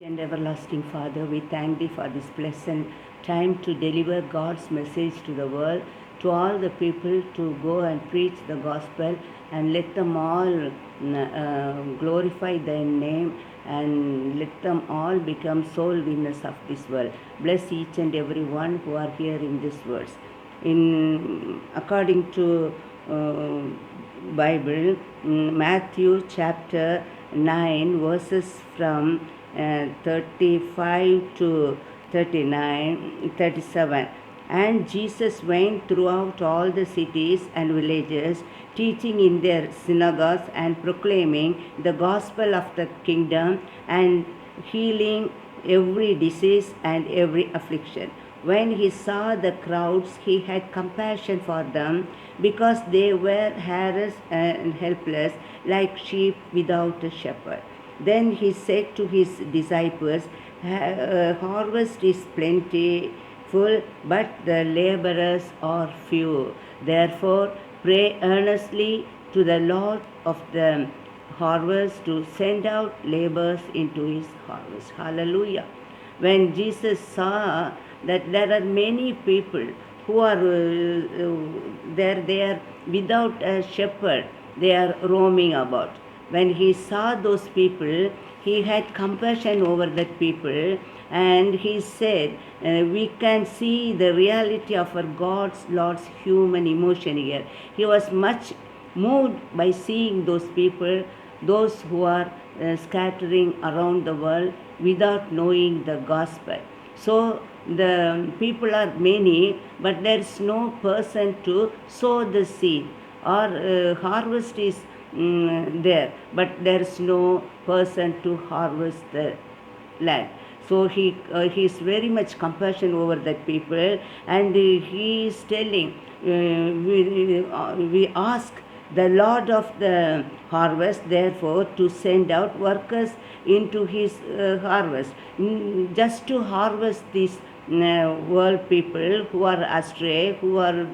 And everlasting Father, we thank Thee for this pleasant time to deliver God's message to the world, to all the people to go and preach the gospel and let them all glorify Thy name and let them all become soul winners of this world. Bless each and every one who are hearing these words. In according to Bible, Matthew chapter 9 verses from 35 to 39, 37. And Jesus went throughout all the cities and villages, teaching in their synagogues and proclaiming the gospel of the kingdom and healing every disease and every affliction. When he saw the crowds, he had compassion for them because they were harassed and helpless like sheep without a shepherd. Then he said to his disciples, Harvest is plentiful, but the laborers are few. Therefore, pray earnestly to the Lord of the harvest to send out laborers into his harvest. Hallelujah. When Jesus saw that there are many people who are there, they are without a shepherd, they are roaming about. When he saw those people, he had compassion over that people, and he said, we can see the reality of our God's Lord's human emotion here. He was much moved by seeing those people, those who are scattering around the world without knowing the gospel. So the people are many, but there is no person to sow the seed, or harvest is there, but there is no person to harvest the land. So he is very much compassion over that people, and he is telling, we ask the Lord of the harvest, therefore, to send out workers into his harvest, just to harvest these world people who are astray, who are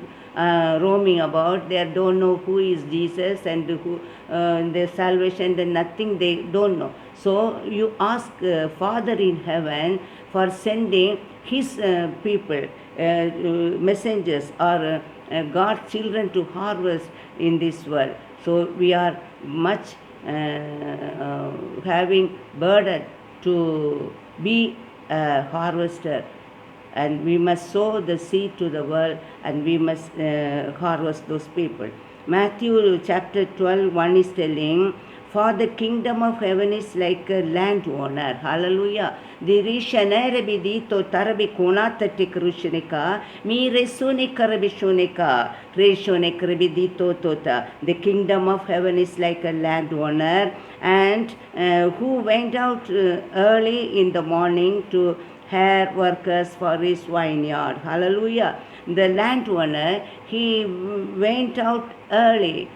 roaming about. They don't know who is Jesus and who their salvation, then nothing they don't know. So you ask Father in heaven for sending his people, messengers, or God's children to harvest in this world. So we are much having burden to be a harvester, and we must sow the seed to the world, and we must harvest those people. Matthew chapter 12, 1 is telling, for the kingdom of heaven is like a landowner. Hallelujah. The rishanere bidito tarabi konata tikrushnika, mi resune karabishunika, reshone krabidito tota. The kingdom of heaven is like a landowner, and who went out early in the morning to hire workers for his vineyard. Hallelujah. The landowner, he went out early.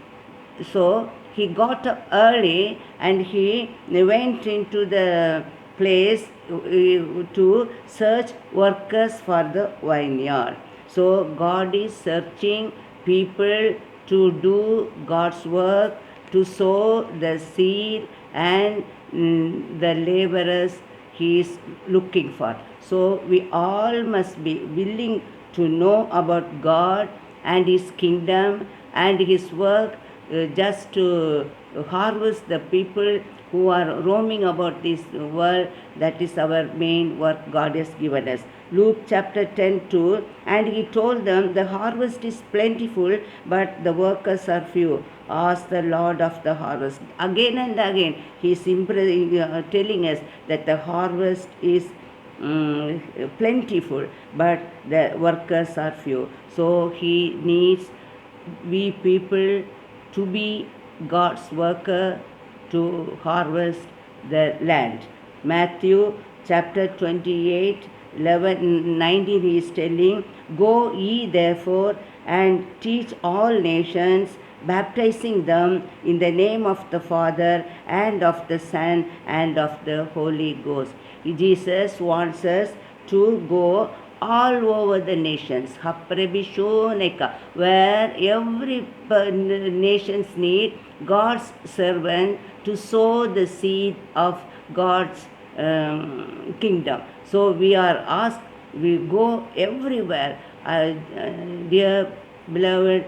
So he got up early and he went into the place to search workers for the vineyard. So God is searching people to do God's work, to sow the seed, and the laborers he is looking for. So we all must be willing to know about God and his kingdom and his work, just to harvest the people who are roaming about this world. That is our main work God has given us. Luke chapter 10 2, and he told them, the harvest is plentiful, but the workers are few. Ask the Lord of the harvest. Again and again, he is telling us that the harvest is plentiful, but the workers are few. So he needs we people to be God's worker to harvest the land. Matthew chapter 28, 11, 19, he is telling, go ye therefore and teach all nations, baptizing them in the name of the Father and of the Son and of the Holy Ghost. Jesus wants us to go all over the nations, where every nations need God's servant to sow the seed of God's kingdom. So we are asked, we go everywhere. Dear beloved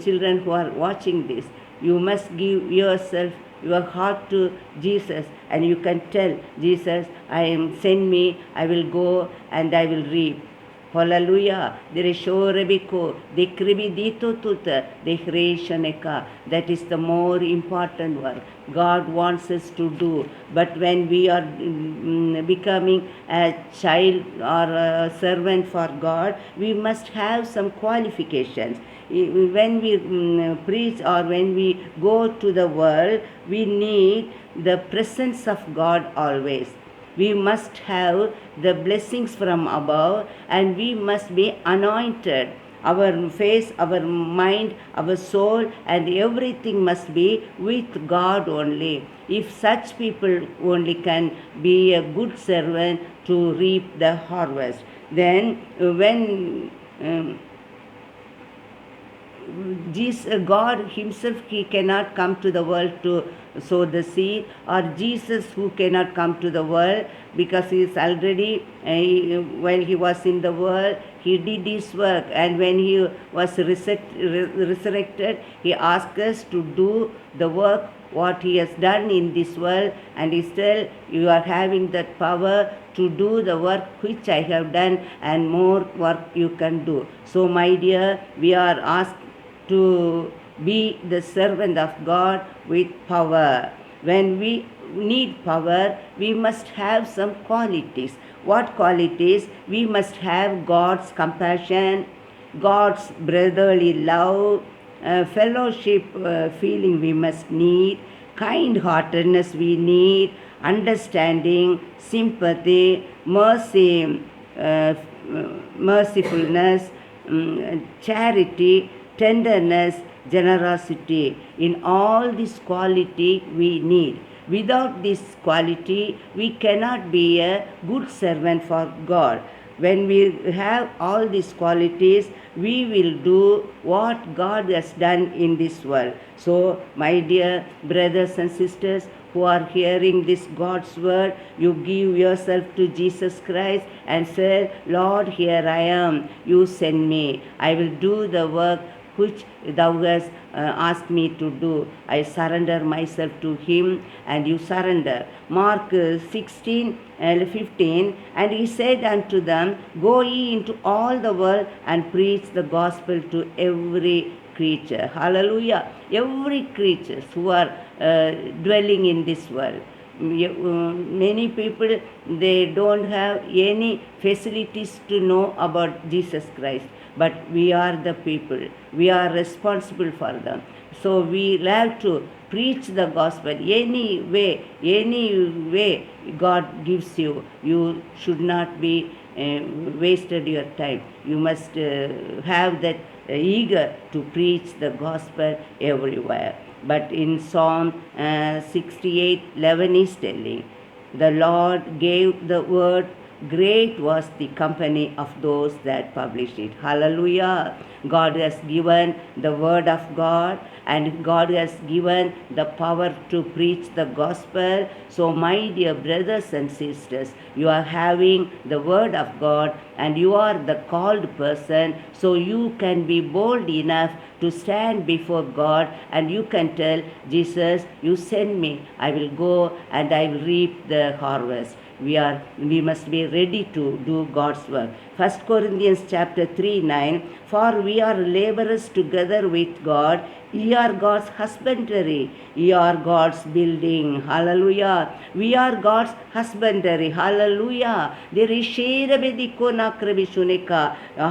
children who are watching this, you must give yourself, your heart to Jesus, and you can tell Jesus, I am, send me, I will go and I will reap. Hallelujah. Dirishorebiko, Dikribidito tuta, Dihreshaneka. That is the more important work God wants us to do. But when we are becoming a child or a servant for God, we must have some qualifications. When we preach or when we go to the world, we need the presence of God always. We must have the blessings from above, and we must be anointed. Our face, our mind, our soul, and everything must be with God only. If such people only can be a good servant to reap the harvest, then when Jesus, God himself, he cannot come to the world to sow the seed, or Jesus who cannot come to the world because he is already, while he was in the world, he did his work, and when he was resurrected, he asked us to do the work what he has done in this world, and he said, you are having that power to do the work which I have done, and more work you can do. So my dear, we are asked to be the servant of God with power. When we need power, we must have some qualities. What qualities? We must have God's compassion, God's brotherly love, fellowship feeling we must need, kind-heartedness we need, understanding, sympathy, mercy, mercifulness, charity, tenderness, generosity. In all this quality we need. Without this quality, we cannot be a good servant for God. When we have all these qualities, we will do what God has done in this world. So, my dear brothers and sisters who are hearing this God's word, you give yourself to Jesus Christ and say, Lord, here I am. You send me. I will do the work which thou hast asked me to do. I surrender myself to him, and you surrender. Mark 16:15, and he said unto them, go ye into all the world and preach the gospel to every creature. Hallelujah. Every creature who are dwelling in this world. Many people, they don't have any facilities to know about Jesus Christ, but we are the people, we are responsible for them. So we have to preach the gospel any way God gives you. You should not be wasted your time. You must have that eager to preach the gospel everywhere. But in Psalm 68:11 is telling, the Lord gave the word, great was the company of those that published it. Hallelujah. God has given the word of God, and God has given the power to preach the gospel. So my dear brothers and sisters, you are having the word of God, and you are the called person, so you can be bold enough to stand before God, and you can tell Jesus, you send me, I will go and I will reap the harvest. We must be ready to do God's work. 1 Corinthians chapter 3:9, for we are laborers together with God. Ye are God's husbandry. Ye are God's building. Hallelujah. We are God's husbandry. Hallelujah.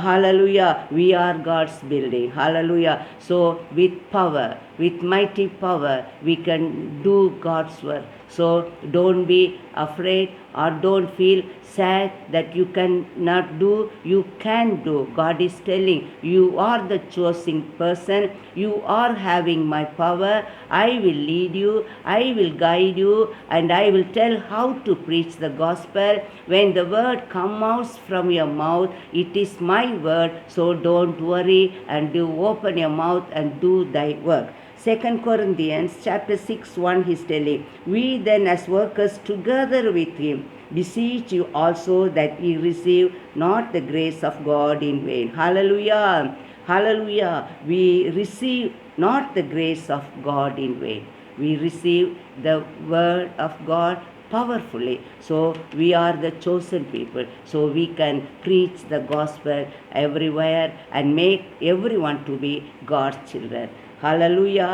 Hallelujah. We are God's building. Hallelujah. So with power, with mighty power, we can do God's work. So don't be afraid or don't feel sad that you cannot do. You can do. God is telling, you are the chosen person. You are having my power. I will lead you. I will guide you. And I will tell how to preach the gospel. When the word comes out from your mouth, it is my word. So don't worry and do open your mouth and do thy work. 2 Corinthians chapter 6, 1, he's telling, we then as workers together with him beseech you also that ye receive not the grace of God in vain. Hallelujah. Hallelujah. We receive not the grace of God in vain. We receive the word of God powerfully. So we are the chosen people. So we can preach the gospel everywhere and make everyone to be God's children. Hallelujah.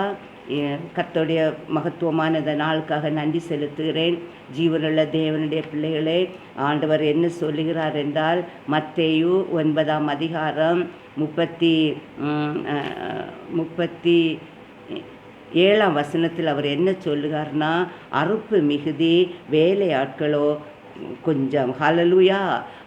கர்த்தருடைய மகத்துவமான இந்த நாளுக்காக நன்றி செலுத்துகிறேன். ஜீவனுள்ள தேவனுடைய பிள்ளைகளே, ஆண்டவர் என்ன சொல்லுகிறார் என்றால், மத்தேயு 9ஆம் அதிகாரம் 37ஆம் வசனத்தில் அவர் என்ன சொல்லுகிறார்னா, அறுப்பு மிகுதி, வேலையாட்களோ கொஞ்சம். ஹல்லேலூயா.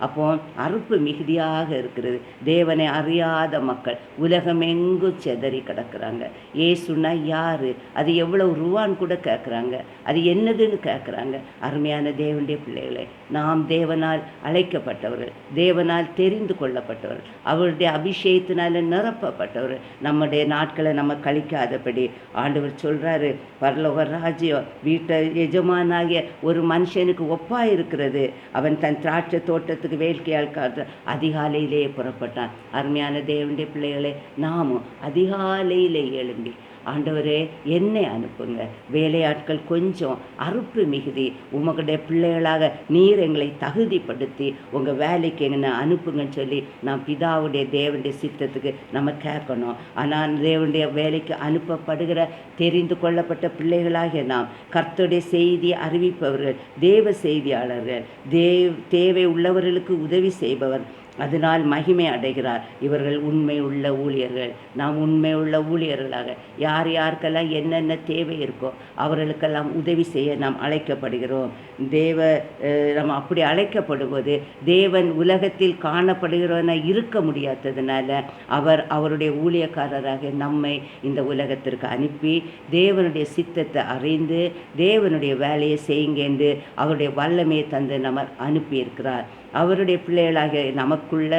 அப்போ அறுப்பு மிகுதியாக இருக்கிறது. தேவனை அறியாத மக்கள் உலகமெங்கும் செதறி கிடக்கிறாங்க. ஏசுனா யாரு, அது எவ்வளவு ரூபான்னு கூட கேட்குறாங்க, அது என்னதுன்னு கேட்குறாங்க. அருமையான தேவனுடைய பிள்ளைகளை, நாம் தேவனால் அழைக்கப்பட்டவர்கள், தேவனால் தெரிந்து கொள்ளப்பட்டவர்கள், அவருடைய அபிஷேகத்தினால நிரப்பப்பட்டவர்கள். நம்முடைய நாட்களை நம்ம கழிக்காதபடி ஆண்டவர் சொல்கிறாரு, பரலோக ராஜ்யம் வீட்டை எஜமானாகிய ஒரு மனுஷனுக்கு ஒப்பாக இருக்கிறது. அவன் தன் திராட்சை தோட்டத்துக்கு வேட்கையால் காற்று அதிகாலையிலே புறப்பட்டான். அருமையான தேவனுடைய பிள்ளைகளே, நாமும் அதிகாலையிலே எழும்பி, ஆண்டவரே என்னை அனுப்புங்க, வேலையாட்கள் கொஞ்சம், அறுப்பு மிகுதி, உங்களுடைய பிள்ளைகளாக நீர் எங்களை தகுதிப்படுத்தி உங்கள் வேலைக்கு எங்களை அனுப்புங்கன்னு சொல்லி நாம் பிதாவுடைய தேவனுடைய சித்தத்துக்கு நம்ம கேட்கணும். ஆனால் தேவனுடைய வேலைக்கு அனுப்பப்படுகிற தெரிந்து கொள்ளப்பட்ட பிள்ளைகளாகிய நாம் கர்த்தருடைய செய்தியை அறிவிப்பவர்கள், தேவ செய்தியாளர்கள், தேவை உள்ளவர்களுக்கு உதவி செய்பவர், அதனால் மகிமை அடைகிறார். இவர்கள் உண்மை உள்ள ஊழியர்கள். நாம் உண்மை உள்ள ஊழியர்களாக யார் யாருக்கெல்லாம் என்னென்ன தேவை இருக்கோ அவர்களுக்கெல்லாம் உதவி செய்ய நாம் அழைக்கப்படுகிறோம். நம்ம அப்படி அழைக்கப்படும்போது தேவன் உலகத்தில் காணப்படுகிறவன இருக்க முடியாததுனால அவருடைய ஊழியக்காரராக நம்மை இந்த உலகத்திற்கு அனுப்பி தேவனுடைய சித்தத்தை அறிந்து தேவனுடைய வேலையை செய்யுங்க என்று அவருடைய வல்லமையை தந்து நம்ம அனுப்பியிருக்கிறார். அவருடைய பிள்ளைகளாகிய நமக்குள்ள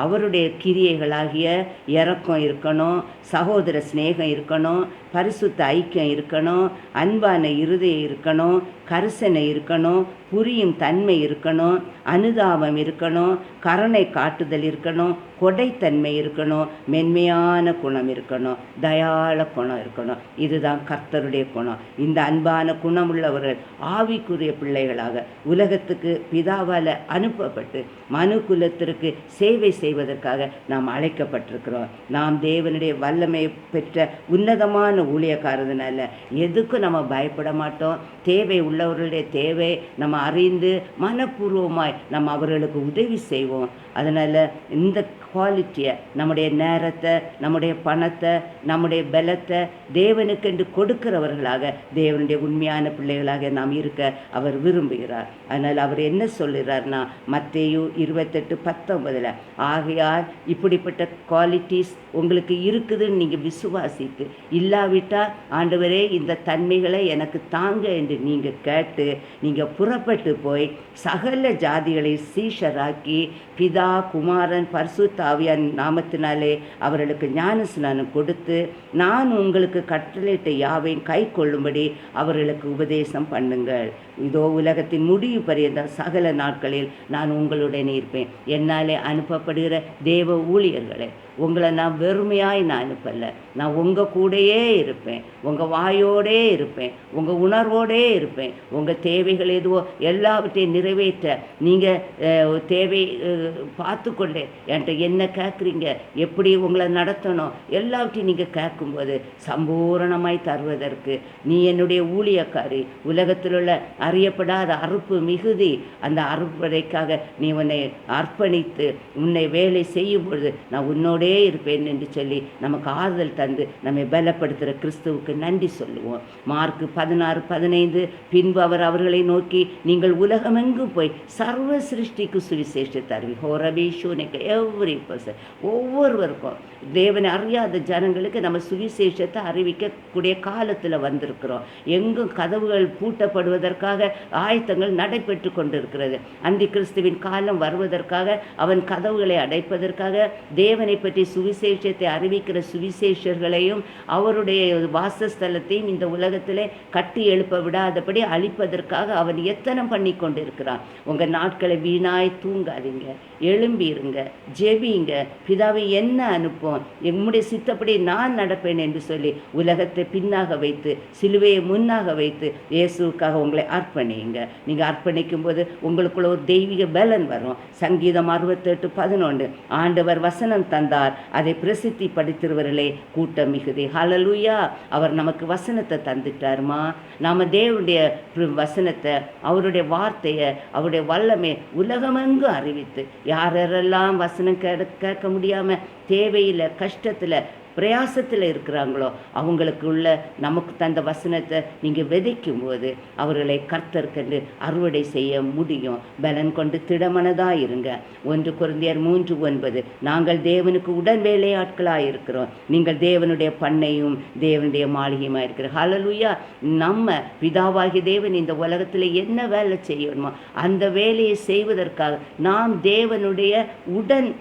அவருடைய கிரியைகளாகிய இரக்கம் இருக்கணும், சகோதர சிநேகம் இருக்கணும், பரிசுத்த ஐக்கியம் இருக்கணும், அன்பான இருதயம் இருக்கணும், கரிசனை இருக்கணும், புரியும் தன்மை இருக்கணும், அனுதாபம் இருக்கணும், கருணை காட்டுதல் இருக்கணும், கொடைத்தன்மை இருக்கணும், மென்மையான குணம் இருக்கணும், தயாள குணம் இருக்கணும். இதுதான் கர்த்தருடைய குணம். இந்த அன்பான குணம் உள்ளவர்கள் ஆவிக்குரிய பிள்ளைகளாக உலகத்துக்கு பிதாவால் அனுப்பப்பட்டு மனு குலத்திற்கு சேவை செய்வதற்காக நாம் அழைக்கப்பட்டிருக்கிறோம். நாம் தேவனுடைய வல்லமை பெற்ற உன்னதமான ஊழியக்காரதுனால எதுக்கும் நம்ம பயப்பட மாட்டோம். தேவை உள்ளவர்களுடைய தேவை நம்ம அறிந்து மனப்பூர்வமாய் நம்ம அவர்களுக்கு உதவி செய்வோம். அதனால் இந்த குவாலிட்டியை, நம்முடைய நேரத்தை, நம்முடைய பணத்தை, நம்முடைய பலத்தை தேவனுக்கென்று கொடுக்கிறவர்களாக தேவனுடைய உண்மையான பிள்ளைகளாக நாம் இருக்க அவர் விரும்புகிறார். அதனால் அவர் என்ன சொல்லுகிறார்னா, மத்தேயு 28:19, ஆகையால் இப்படிப்பட்ட குவாலிட்டிஸ் உங்களுக்கு இருக்குதுன்னு நீங்கள் விசுவாசித்து, இல்லாவிட்டால் ஆண்டவரே இந்த தன்மைகளை எனக்கு தாங்க என்று நீங்கள் கேட்டு நீங்கள் புறப்பட்டு போய் சகல ஜாதிகளை சீஷராக்கி பிதா குமாரன் பரிசுத்த ஆவியான் நாமத்தினாலே அவர்களுக்கு ஞானஸ்நானம் கொடுத்து நான் உங்களுக்கு கட்டளையிட்ட யாவையும் கை கொள்ளும்படி அவர்களுக்கு உபதேசம் பண்ணுங்கள். இதோ உலகத்தின் முடிவு பரியந்த சகல நாட்களில் நான் உங்களுடன் இருப்பேன். என்னாலே அனுப்பப்படுகிற தேவ ஊழியர்களை உங்களை நான் வெறுமையாய் நான் அனுப்பலை. நான் உங்கள் கூடையே இருப்பேன், உங்கள் வாயோடே இருப்பேன், உங்கள் உணர்வோடே இருப்பேன். உங்கள் தேவைகள் எதுவோ எல்லாவற்றையும் நிறைவேற்ற நீங்கள் தேவை பார்த்து கொண்டே என்கிட்ட என்ன கேட்குறீங்க, எப்படி உங்களை நடத்தணும், எல்லாவற்றையும் நீங்கள் கேட்கும்போது சம்பூரணமாய் தருவதற்கு நீ என்னுடைய ஊழியக்காரி. உலகத்தில் உள்ள அறியப்படாத அறுப்பு மிகுதி, அந்த அறுப்படைக்காக நீ உன்னை அர்ப்பணித்து உன்னை வேலை செய்யும் பொழுது நான் உன்னோடே இருப்பேன் என்று சொல்லி நமக்கு ஆறுதல் தந்து நம்மை பலப்படுத்துகிற கிறிஸ்துவுக்கு நன்றி சொல்லுவோம். மார்க் 16:15, பின்பு அவர் அவர்களை நோக்கி, நீங்கள் உலகமெங்கும் போய் சர்வ சிருஷ்டிக்கு சுவிசேஷத்தை அறிவி. ஹோரபீஷூனைக்கு எவ்ரி பர்சன், ஒவ்வொருவருக்கும் தேவனை அறியாத ஜனங்களுக்கு நம்ம சுவிசேஷத்தை அறிவிக்கக்கூடிய காலத்தில் வந்திருக்கிறோம். எங்கும் கதவுகள் பூட்டப்படுவதற்காக ஆயத்தங்கள் நடைபெற்று கொண்டிருக்கிறது. அந்தி கிறிஸ்துவின் காலம் வருவதற்காக அவன் கதவுகளை அடைப்பதற்காக தேவனை பற்றி பற்றி சுவிசேஷத்தை அறிவிக்கிற சுவிசேஷர்களையும் அவருடைய வாசஸ்தலத்தையும் இந்த உலகத்திலே கட்டி எழுப்ப விடாதபடி அழிப்பதற்காக அவன் எத்தனம் பண்ணி கொண்டிருக்கிறான். உங்கள் நாட்களை வீணாய் தூங்காதீங்க, எழும்பிருங்க, ஜெபிங்க. பிதாவை என்ன அனுப்பும், எம்முடைய சித்தப்படி நான் நடப்பேன் என்று சொல்லி உலகத்தை பின்னாக வைத்து சிலுவையை முன்னாக வைத்து இயேசுக்காக உங்களை அர்ப்பணிங்க. நீங்கள் அர்ப்பணிக்கும் போது உங்களுக்குள்ள ஒரு தெய்வீக பலன் வரும். சங்கீதம் 68:11 ஆண்டவர் வசனம் தந்தார், அதை பிரசித்தி படுத்துகிறவர்களே கூட்டம் மிகுதி. ஹல்லேலூயா. அவர் நமக்கு வசனத்தை தந்துட்டாருமா. நாம் தேவனுடைய வசனத்தை, அவருடைய வார்த்தையை, அவருடைய வல்லமை உலகமெங்கும் அறிவித்து யாரெல்லாம் வசனம் கேட்க முடியாமல் தேவையில் கஷ்டத்தில் பிரயாசத்தில் இருக்கிறாங்களோ அவங்களுக்குள்ள நமக்கு தந்த வசனத்தை நீங்கள் விதைக்கும் போது அவர்களை கர்த்தர்க்கென்று அறுவடை செய்ய முடியும். பலன் கொண்டு திடமனதாக இருங்க. 1 கொரிந்தியர் 3:9 நாங்கள் தேவனுக்கு உடன் வேலையாட்களாக இருக்கிறோம், நீங்கள் தேவனுடைய பண்ணையும் தேவனுடைய மாளிகையுமாக இருக்கிறோம். ஹல்லேலூயா. நம்ம பிதாவாகிய தேவன் இந்த உலகத்தில் என்ன வேலை செய்யணுமோ அந்த வேலையை செய்வதற்காக நாம் தேவனுடைய உடன்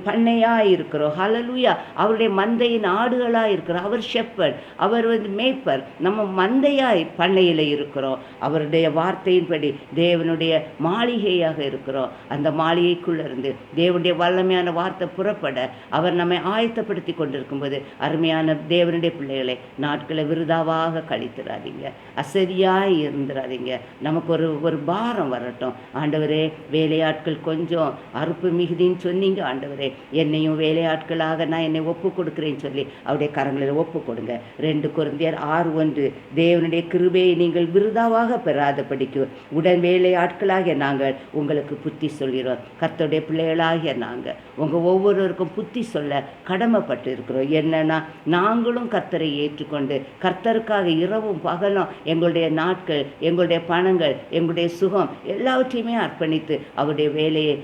பண்ணையாக இருக்கிறோம். ஹல்லேலூயா. அவருடைய மந்தையின் ஆடுகளாக இருக்கிறோம். அவர் ஷெப்பர்ட், அவர் மேய்ப்பர். நம்ம மந்தையாய் பண்ணையில் இருக்கிறோம். அவருடைய வார்த்தையின்படி தேவனுடைய மாளிகையாக இருக்கிறோம். அந்த மாளிகைக்குள்ளிருந்து தேவனுடைய வல்லமையான வார்த்தை புறப்பட அவர் நம்மை ஆயத்தப்படுத்தி கொண்டிருக்கும்போது அருமையான தேவனுடைய பிள்ளைகளை நாட்களை விருதாவாக கழித்துறாதீங்க, அசதியாய் இருந்துடாதீங்க. நமக்கு ஒரு பாரம் வரட்டும். ஆண்டவரே, வேலையாட்கள் கொஞ்சம் அறுப்பு மிகுதின்னு சொன்னீங்க ஆண்டவரே, என்னையும் வேலையாட்களாக நான் என்னை ஒப்பு கொடுக்குறேன்னு சொல்லி அவருடைய கரங்களில் ஒப்பு கொடுங்க. 2 கொரிந்தியர் 6:1 தேவனுடைய கிருபையை நீங்கள் விருதாவாக பெறாதபடிக்கு உடன் வேலையாட்களாகிய நாங்கள் உங்களுக்கு புத்தி சொல்கிறோம். கர்த்தருடைய பிள்ளைகளாகிய நாங்கள் உங்கள் ஒவ்வொருவருக்கும் புத்தி சொல்ல கடமைப்பட்டு இருக்கிறோம். என்னன்னா, நாங்களும் கர்த்தரை ஏற்றுக்கொண்டு கர்த்தருக்காக இரவும் பகலும் எங்களுடைய நாட்கள், எங்களுடைய பணங்கள், எங்களுடைய சுகம் எல்லாவற்றையுமே அர்ப்பணித்து அவருடைய வேலையை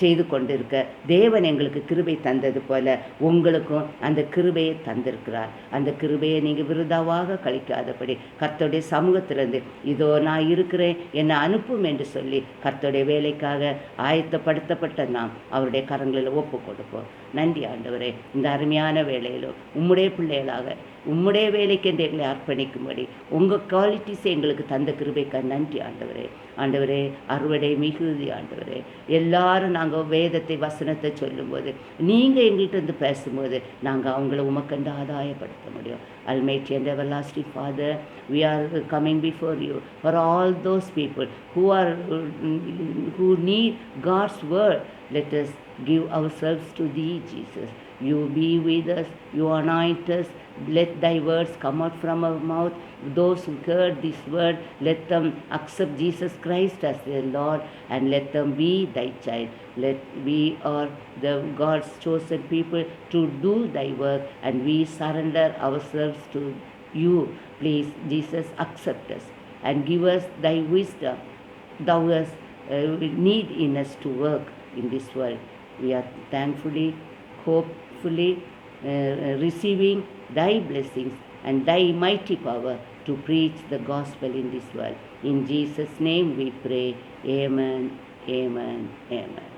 செய்து கொண்டிருக்க தேவன் எங்களுக்கு கிருபை தந்தது போல உங்களுக்கும் அந்த கிருபையை தந்திருக்கிறார். அந்த கிருபையை நீங்கள் விருதாவாக கழிக்காதபடி கர்த்தருடைய சமூகத்திலிருந்து இதோ நான் இருக்கிறேன், என்னை அனுப்பும் என்று சொல்லி கர்த்தருடைய வேலைக்காக ஆயத்தப்படுத்தப்பட்ட நாம் அவருடைய கரங்களில் ஒப்பு கொடுப்போம். நன்றி ஆண்டவரே. இந்த அருமையான வேலையிலும் உம்முடைய பிள்ளைகளாக உம்முடைய வேலைக்கு என்று எங்களை அர்ப்பணிக்கும்படி உங்கள் குவாலிட்டிஸை எங்களுக்கு தந்த கிருபைக்கு நன்றி ஆண்டவரே. ஆண்டவரே, அறுவடை மிகுதி ஆண்டவரே. எல்லாரும் நாங்கள் வேதத்தை வசனத்தை சொல்லும்போது நீங்கள் எங்கள்கிட்ட இருந்து பேசும்போது நாங்கள் அவங்கள உமக்கண்டு ஆதாயப்படுத்த முடியும். Almighty and everlasting Father, we are coming before you for all those people who need God's word. Let us give ourselves to thee, Jesus. You be with us, you anoint us. Let thy words come out from our mouth. Those who heard this word, let them accept Jesus Christ as their Lord, and let them be thy child. Let we are the God's chosen people to do thy work, and we surrender ourselves to you. Please, Jesus, accept us and give us thy wisdom. Thou hast need in us to work in this world. We are thankfully, hopefully receiving thy blessings and thy mighty power to preach the gospel in this world. In Jesus' name we pray. Amen, amen, amen.